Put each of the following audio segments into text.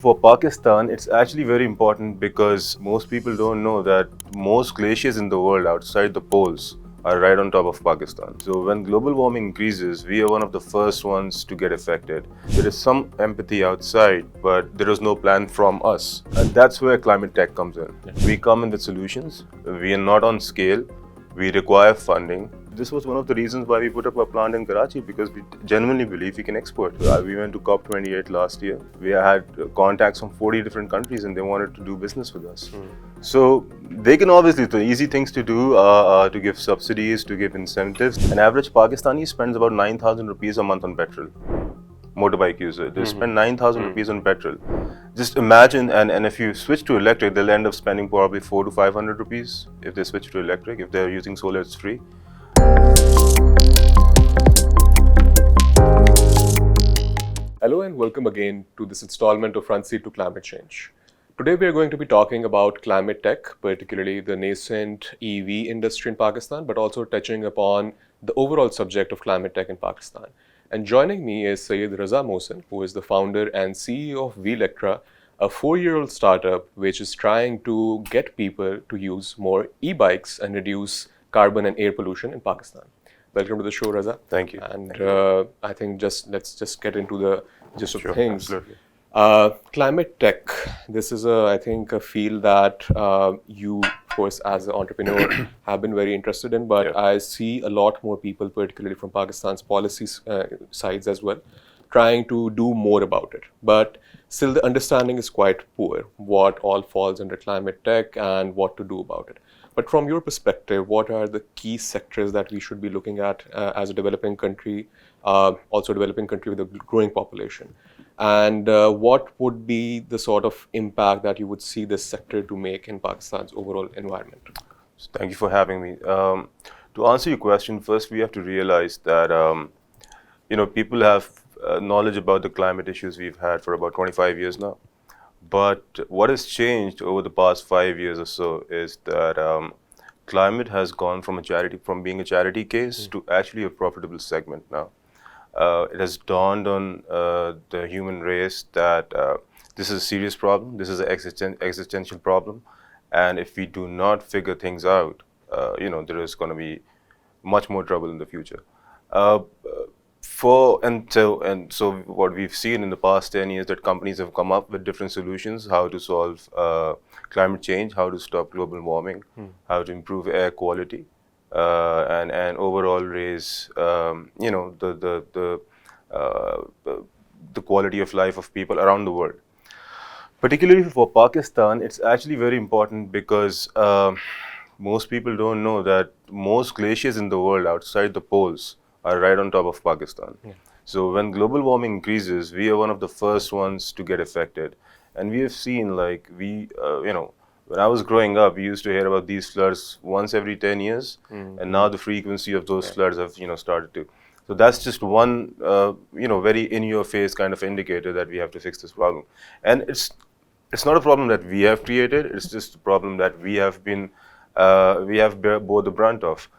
For Pakistan, it's actually very important because most people don't know that most glaciers in the world outside the poles are right on top of Pakistan. So when global warming increases, we are one of the first ones to get affected. There is some empathy outside, but there is no plan from us. And that's where climate tech comes in. We come in with solutions. We are not on scale. We require funding. This was one of the reasons why we put up a plant in Karachi, because we genuinely believe we can export. We went to COP28 last year. We had contacts from 40 different countries and they wanted to do business with us. So they can obviously, the easy things to do are to give subsidies, to give incentives. An average Pakistani spends about 9,000 rupees a month on petrol. Motorbike user, they spend 9,000 rupees on petrol. Just imagine, and if you switch to electric, they'll end up spending probably 400 to 500 rupees if they switch to electric. If they're using solar, it's free. Hello and welcome again to this installment of Front Seat to Climate Change. Today we are going to be talking about climate tech, particularly the nascent EV industry in Pakistan, but also touching upon the overall subject of climate tech in Pakistan. And joining me is Syed Raza Mohsin, who is the founder and CEO of Vlectra, a 4-year-old startup which is trying to get people to use more e-bikes and reduce carbon and air pollution in Pakistan. Welcome to the show, Raza. Thank you. And I think let's get into the gist of things. Absolutely. Climate tech. This is I think a field that you, of course, as an entrepreneur, have been very interested in. But Yeah. I see a lot more people, particularly from Pakistan's policy sides as well, trying to do more about it. But still, the understanding is quite poor. What all falls under climate tech and what to do about it. But from your perspective, what are the key sectors that we should be looking at as a developing country, also a developing country with a growing population? And what would be the sort of impact that you would see this sector to make in Pakistan's overall environment? So thank you for having me. To answer your question, first we have to realize that people have knowledge about the climate issues we've had for about 25 years now. But what has changed over the past 5 years or so is that climate has gone from being a charity case to actually a profitable segment now. It has dawned on the human race that this is a serious problem. This is an existential problem, and if we do not figure things out, there is going to be much more trouble in the future. So what we've seen in the past 10 years that companies have come up with different solutions, how to solve climate change, how to stop global warming, how to improve air quality, and overall raise the quality of life of people around the world. Particularly for Pakistan, it's actually very important because most people don't know that most glaciers in the world outside the poles are right on top of Pakistan. So when global warming increases, we are one of the first ones to get affected. And we have seen, when I was growing up, we used to hear about these floods once every 10 years. And now the frequency of those floods have, started to. So that's just one, very in-your-face kind of indicator that we have to fix this problem. And it's not a problem that we have created. It's just a problem that we have bore the brunt of.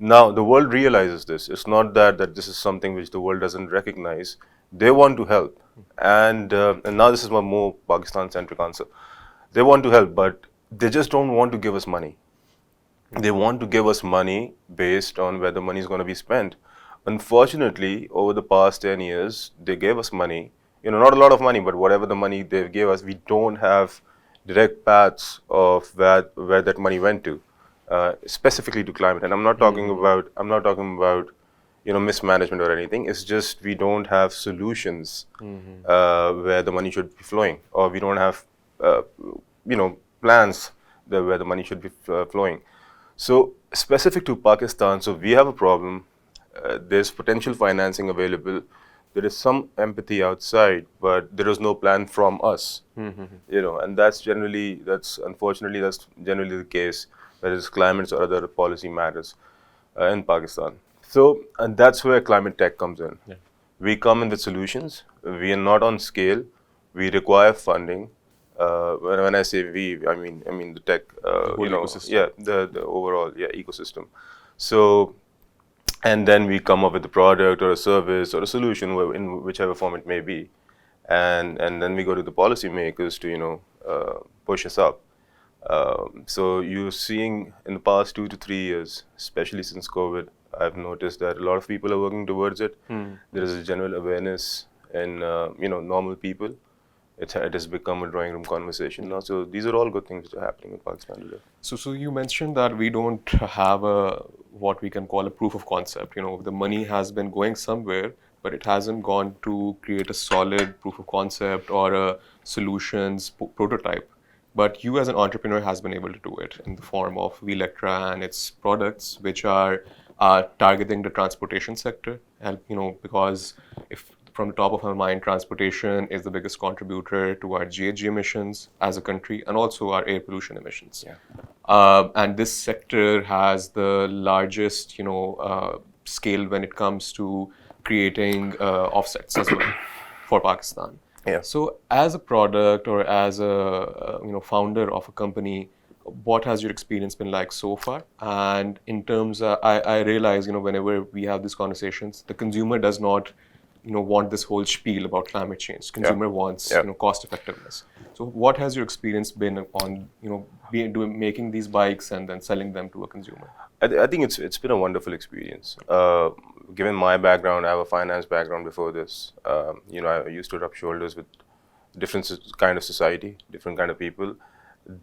Now, the world realizes this. It's not that this is something which the world doesn't recognize. They want to help. And now this is my more Pakistan-centric answer. They want to help, but they just don't want to give us money. They want to give us money based on where the money is going to be spent. Unfortunately, over the past 10 years, they gave us money. Not a lot of money, but whatever the money they gave us, we don't have direct paths of where that money went to. Specifically to climate, and I'm not talking about mismanagement or anything. It's just we don't have solutions where the money should be flowing, or we don't have plans where the money should be flowing. So specific to Pakistan, so we have a problem. There's potential financing available. There is some empathy outside, but there is no plan from us. And that's unfortunately generally the case, whether it's climate or other policy matters in Pakistan. So, and that's where climate tech comes in. Yeah. We come in with solutions. We are not on scale. We require funding. When I say we, I mean the tech. The whole ecosystem. The overall ecosystem. So, and then we come up with a product or a service or a solution in whichever form it may be. and then we go to the policymakers to push us up. So you're seeing in the past 2 to 3 years, especially since COVID, I've noticed that a lot of people are working towards it. There is a general awareness in normal people. It has become a drawing room conversation now. So these are all good things that are happening in Pakistan today. So you mentioned that we don't have what we can call a proof of concept. The money has been going somewhere, but it hasn't gone to create a solid proof of concept or a solutions prototype. But you as an entrepreneur has been able to do it in the form of Vlectra and its products, which are targeting the transportation sector. Because if from the top of my mind, transportation is the biggest contributor to our GHG emissions as a country and also our air pollution emissions. And this sector has the largest, scale when it comes to creating offsets as well for Pakistan. Yeah. So, as a product or as a founder of a company, what has your experience been like so far? And in terms, I realize whenever we have these conversations, the consumer does not want this whole spiel about climate change. Consumer wants cost effectiveness. So, what has your experience been on making these bikes and then selling them to a consumer? I think it's been a wonderful experience. Given my background, I have a finance background before this. I used to rub shoulders with different kind of society, different kind of people.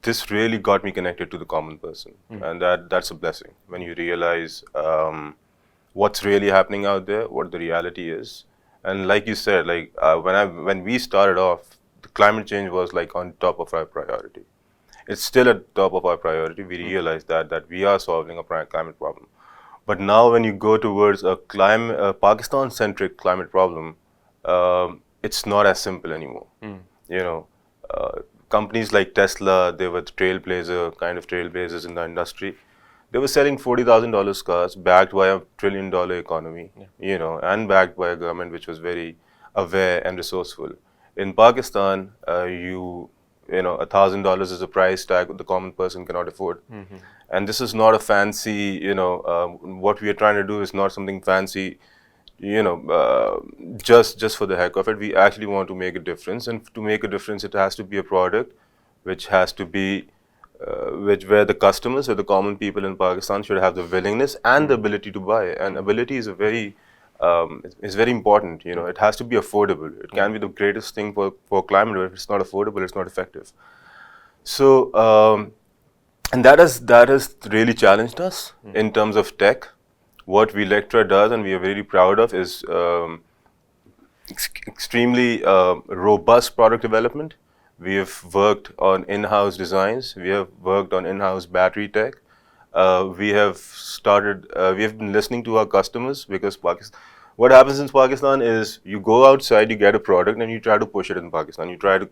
This really got me connected to the common person, and that's a blessing when you realize what's really happening out there, what the reality is. And like you said, when we started off, the climate change was like on top of our priority. It's still at top of our priority. We realize that we are solving a climate problem. But now when you go towards a Pakistan-centric climate problem, it's not as simple anymore. Companies like Tesla, they were trailblazers in the industry. They were selling $40,000 cars backed by a $1 trillion economy, and backed by a government which was very aware and resourceful. In Pakistan, $1,000 is a price tag the common person cannot afford. And this is not a fancy, what we are trying to do is not something fancy, just for the heck of it. We actually want to make a difference. And to make a difference, it has to be a product which has to be, where the customers or the common people in Pakistan should have the willingness and the ability to buy. And ability is very important. It has to be affordable. It can be the greatest thing for climate, but if it's not affordable, it's not effective. So, and that has really challenged us in terms of tech. What Vlectra does, and we are very proud of, is extremely robust product development. We have worked on in-house designs. We have worked on in-house battery tech. We have been listening to our customers, because what happens in Pakistan is you go outside, you get a product, and you try to push it in Pakistan. You try to,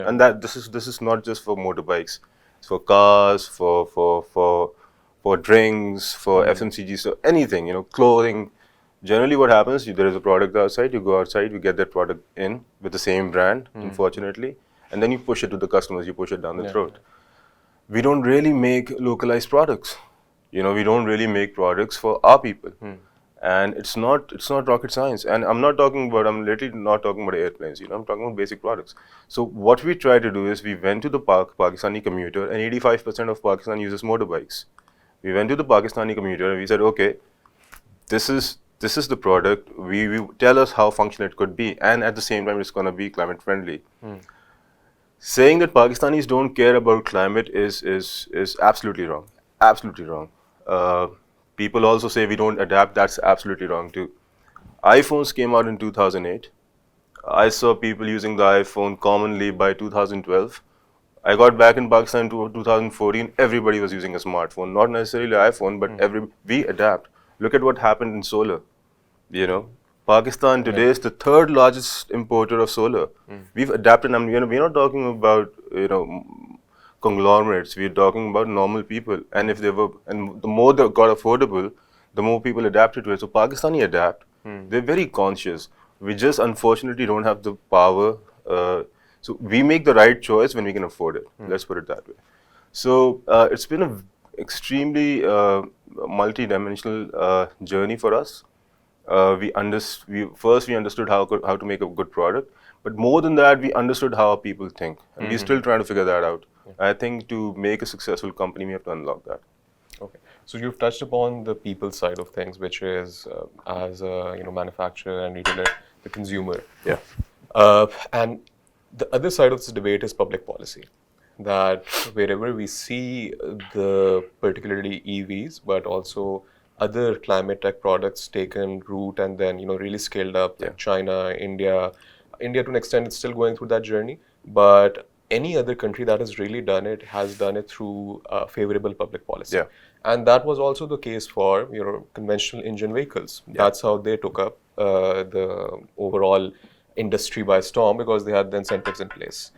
and this is not just for motorbikes. It's for cars, for drinks, for FMCG, so anything, clothing. Generally what happens, there is a product outside, you go outside, you get that product in with the same brand, unfortunately, and then you push it to the customers, you push it down the throat. We don't really make localized products. We don't really make products for our people. And it's not rocket science. And I'm literally not talking about airplanes, I'm talking about basic products. So what we try to do is we went to the Pakistani commuter, and 85% of Pakistan uses motorbikes. We went to the Pakistani commuter and we said, okay, this is the product. We tell us how functional it could be, and at the same time, it's going to be climate friendly. Saying that Pakistanis don't care about climate is absolutely wrong. Absolutely wrong. People also say we don't adapt. That's absolutely wrong too. iPhones came out in 2008. I saw people using the iPhone commonly by 2012. I got back in Pakistan in 2014. Everybody was using a smartphone, not necessarily iPhone, but we adapt. Look at what happened in solar. Pakistan today is the third largest importer of solar. We've adapted, and we're not talking about conglomerates. We're talking about normal people. And the more they got affordable, the more people adapted to it. So Pakistani adapt. They're very conscious. We just unfortunately don't have the power. So we make the right choice when we can afford it. Let's put it that way. So it's been an extremely multi-dimensional journey for us. We understood how to make a good product, But more than that, we understood how people think, and we're still trying to figure that out. I think to make a successful company, we have to unlock that. Okay. So you've touched upon the people side of things, which is as a manufacturer and retailer, the consumer. Yeah. And the other side of this debate is public policy. That wherever we see the particularly EVs, but also other climate tech products taken root and then really scaled up, like China, India. India to an extent is still going through that journey, but any other country that has really done it has done it through favorable public policy. Yeah. And that was also the case for conventional engine vehicles. That's how they took up the overall industry by storm, because they had the incentives in place.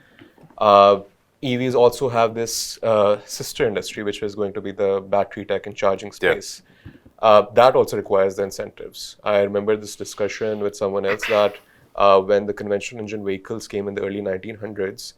EVs also have this sister industry, which is going to be the battery tech and charging space. That also requires the incentives. I remember this discussion with someone else that when the conventional engine vehicles came in the early 1900s,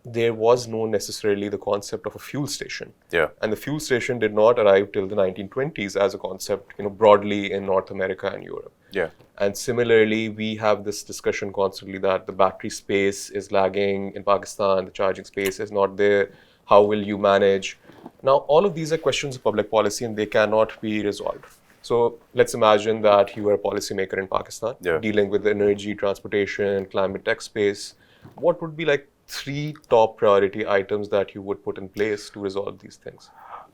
there was no necessarily the concept of a fuel station. Yeah. And the fuel station did not arrive till the 1920s as a concept, broadly in North America and Europe. Yeah. And similarly, we have this discussion constantly that the battery space is lagging in Pakistan, the charging space is not there. How will you manage? Now, all of these are questions of public policy and they cannot be resolved. So let's imagine that you are a policymaker in Pakistan, dealing with the energy, transportation, climate tech space. What would be like 3 top priority items that you would put in place to resolve these things?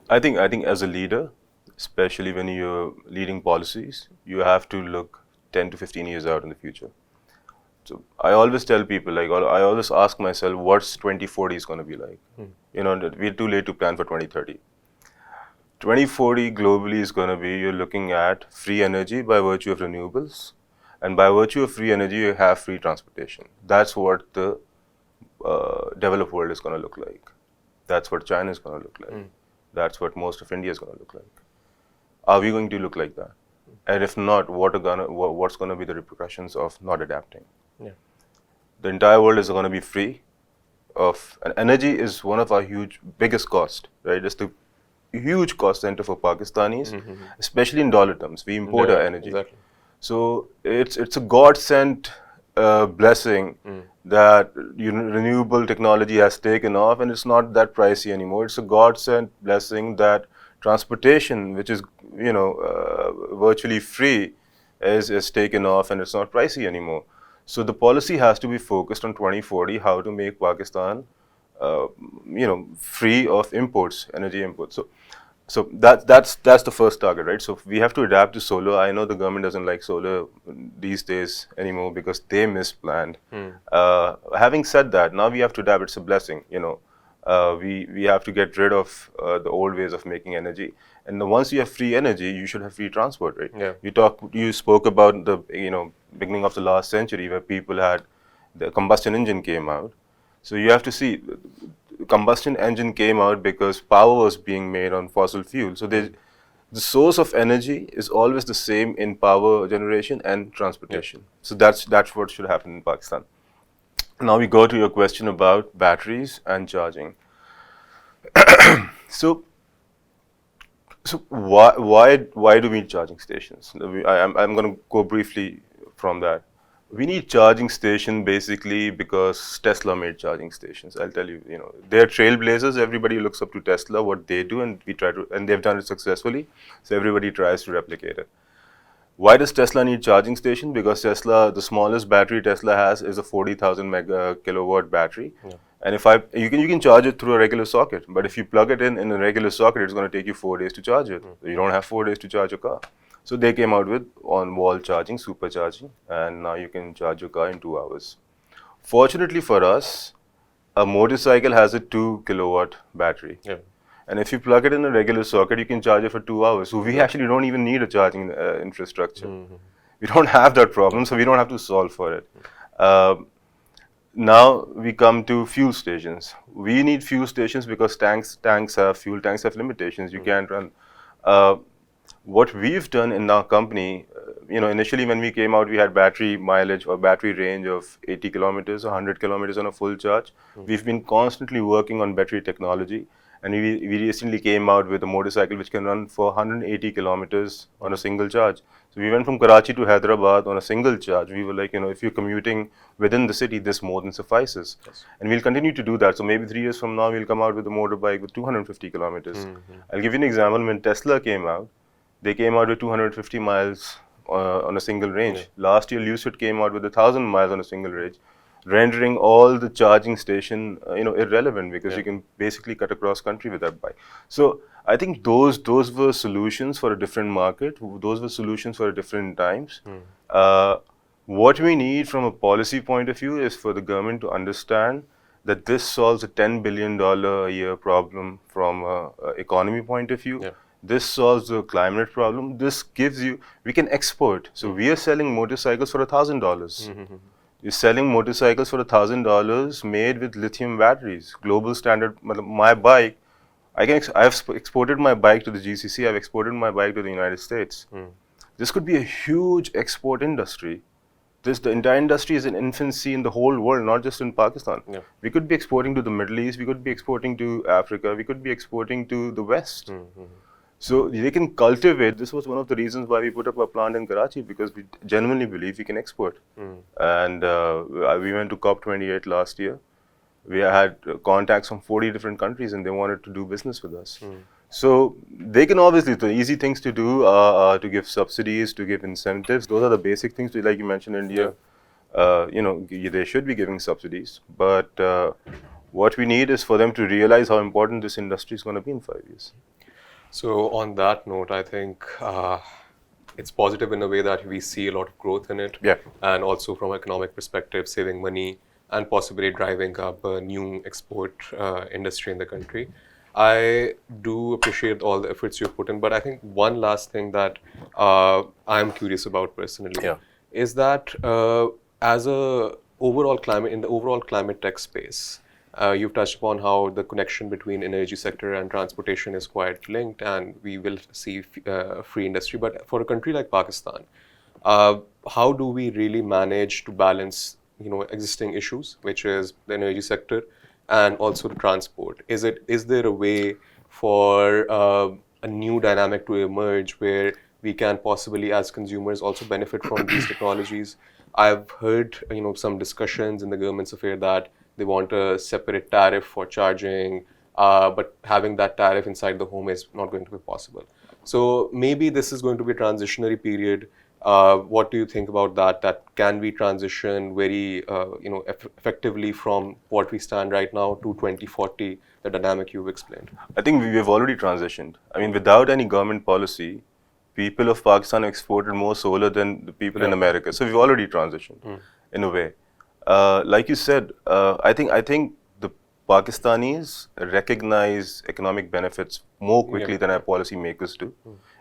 I think as a leader, especially when you're leading policies, you have to look 10 to 15 years out in the future. So I always tell people, I always ask myself, what's 2040 is going to be like? We're too late to plan for 2030. 2040 globally is going to be, you're looking at free energy by virtue of renewables, and by virtue of free energy, you have free transportation. That's what the developed world is going to look like. That's what China is going to look like. That's what most of India is going to look like. Are we going to look like that? And if not, what's going to be the repercussions of not adapting? Yeah. The entire world is going to be free of, and energy is one of our biggest cost, right? It's the huge cost center for Pakistanis, especially in dollar terms. We import our energy. Exactly. So it's a God-sent blessing that renewable technology has taken off, and it's not that pricey anymore. It's a God-sent blessing that transportation, which is virtually free, is taken off, and it's not pricey anymore. So the policy has to be focused on 2040, how to make Pakistan free of imports, energy imports. So that's the first target, right? So we have to adapt to solar. I know the government doesn't like solar these days anymore because they misplanned. Having said that, now we have to adapt. It's a blessing, we have to get rid of the old ways of making energy. And once you have free energy, you should have free transport, right? Yeah. You spoke about the beginning of the last century where people had the combustion engine came out. So you have to see, combustion engine came out because power was being made on fossil fuel. So the source of energy is always the same in power generation and transportation. So that's what should happen in Pakistan. Now we go to your question about batteries and charging. So why do we need charging stations? I'm going to go briefly from that. We need charging station basically because Tesla made charging stations. I'll tell you, they're trailblazers. Everybody looks up to Tesla, what they do, and and they've done it successfully. So everybody tries to replicate it. Why does Tesla need charging station? Because Tesla, the smallest battery Tesla has is a 40,000 kilowatt battery. And you can charge it through a regular socket, but if you plug it in a regular socket, it's going to take you 4 days to charge it. You don't have 4 days to charge your car. So they came out with on-wall charging, supercharging, and now you can charge your car in 2 hours. Fortunately for us, a motorcycle has a 2 kilowatt battery. And if you plug it in a regular socket, you can charge it for 2 hours. So we actually don't even need a charging infrastructure. We don't have that problem, so we don't have to solve for it. Now we come to fuel stations. We need fuel stations because fuel tanks have limitations. You can't run. What we've done in our company, initially when we came out, we had battery mileage or battery range of 80 kilometers, 100 kilometers on a full charge. We've been constantly working on battery technology, And we recently came out with a motorcycle which can run for 180 kilometers on a single charge. So we went from Karachi to Hyderabad on a single charge. We were like, if you're commuting within the city, this more than suffices. Yes. And we'll continue to do that. So maybe 3 years from now, we'll come out with a motorbike with 250 kilometers. I'll give you an example. When Tesla came out, they came out with 250 miles on a single range. Last year, Lucid came out with 1,000 miles on a single range, rendering all the charging station, irrelevant, because you can basically cut across country with that bike. So I think those were solutions for a different market. Those were solutions for different times. What we need from a policy point of view is for the government to understand that this solves a $10 billion a year problem from an economy point of view. This solves the climate problem. This gives you, we can export. So we are selling motorcycles for $1,000. You're selling motorcycles for $1,000 made with lithium batteries. Global standard. My bike, I've exported my bike to the GCC. I've exported my bike to the United States. This could be a huge export industry. The entire industry is in infancy in the whole world, not just in Pakistan. We could be exporting to the Middle East. We could be exporting to Africa. We could be exporting to the West. So they can cultivate. This was one of the reasons why we put up a plant in Karachi, because we genuinely believe we can export. And we went to COP28 last year. We had contacts from 40 different countries, and they wanted to do business with us. So they can obviously, the easy things to do are to give subsidies, to give incentives. Those are the basic things. Like you mentioned, India, they should be giving subsidies. But what we need is for them to realize how important this industry is going to be in 5 years. So on that note, I think it's positive in a way that we see a lot of growth in it. And also from an economic perspective, saving money and possibly driving up a new export industry in the country. I do appreciate all the efforts you've put in, but I think one last thing that I'm curious about personally is that as a overall climate, in the overall climate tech space, you've touched upon how the connection between energy sector and transportation is quite linked, and we will see free industry. But for a country like Pakistan, how do we really manage to balance, existing issues, which is the energy sector and also the transport? Is there a way for a new dynamic to emerge where we can possibly, as consumers, also benefit from these technologies? I've heard, some discussions in the government's affair that they want a separate tariff for charging, but having that tariff inside the home is not going to be possible. So maybe this is going to be a transitionary period. What do you think about that? That can we transition very, effectively from what we stand right now to 2040, the dynamic you've explained? I think we've already transitioned. I mean, without any government policy, people of Pakistan have exported more solar than the people in America. So we've already transitioned in a way. Like you said, I think the Pakistanis recognize economic benefits more quickly than our policymakers do.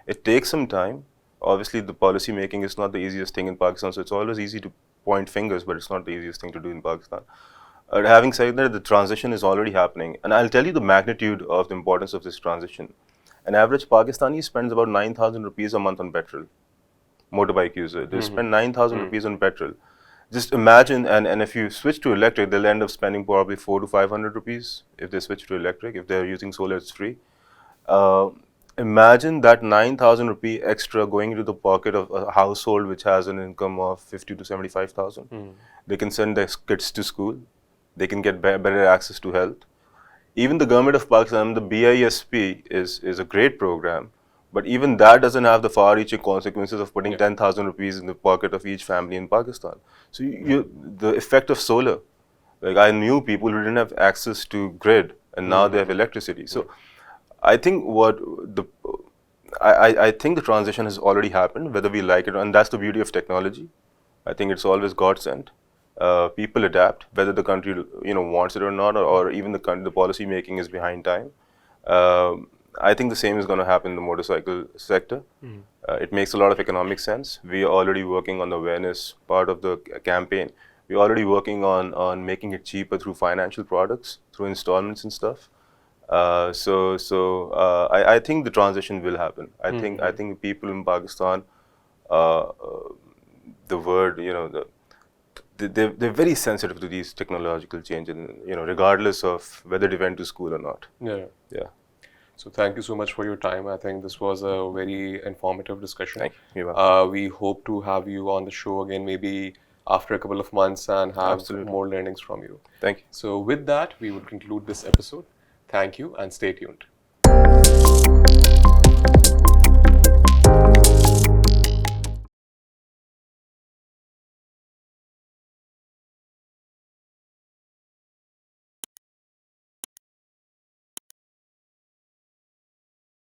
It takes some time. Obviously, the policy making is not the easiest thing in Pakistan, so it's always easy to point fingers, but it's not the easiest thing to do in Pakistan. Having said that, the transition is already happening, and I'll tell you the magnitude of the importance of this transition. An average Pakistani spends about 9,000 rupees a month on petrol. Motorbike user, they spend 9,000 rupees on petrol. Just imagine, and if you switch to electric, they'll end up spending probably 400 to 500 rupees if they switch to electric. If they're using solar, it's free. Imagine that 9,000 rupee extra going into the pocket of a household which has an income of 50 to 75,000. They can send their kids to school. They can get better access to health. Even the government of Pakistan, the BISP is a great program, but even that doesn't have the far-reaching consequences of putting 10,000 rupees in the pocket of each family in Pakistan. So the effect of solar, like I knew people who didn't have access to grid, and now they have electricity. So I think I think the transition has already happened, whether we like it, and that's the beauty of technology. I think it's always God sent. People adapt, whether the country wants it or not, or even the policy making is behind time. I think the same is going to happen in the motorcycle sector. It makes a lot of economic sense. We are already working on the awareness part of the campaign. We're already working on making it cheaper through financial products, through installments and stuff. I think the transition will happen. I think people in Pakistan, the word, they're very sensitive to these technological changes, regardless of whether they went to school or not. Yeah. Yeah. So thank you so much for your time. I think this was a very informative discussion. Thank you. You're welcome. We hope to have you on the show again, maybe after a couple of months, and have Absolutely. more learnings from you. Thank you. So with that, we would conclude this episode. Thank you and stay tuned.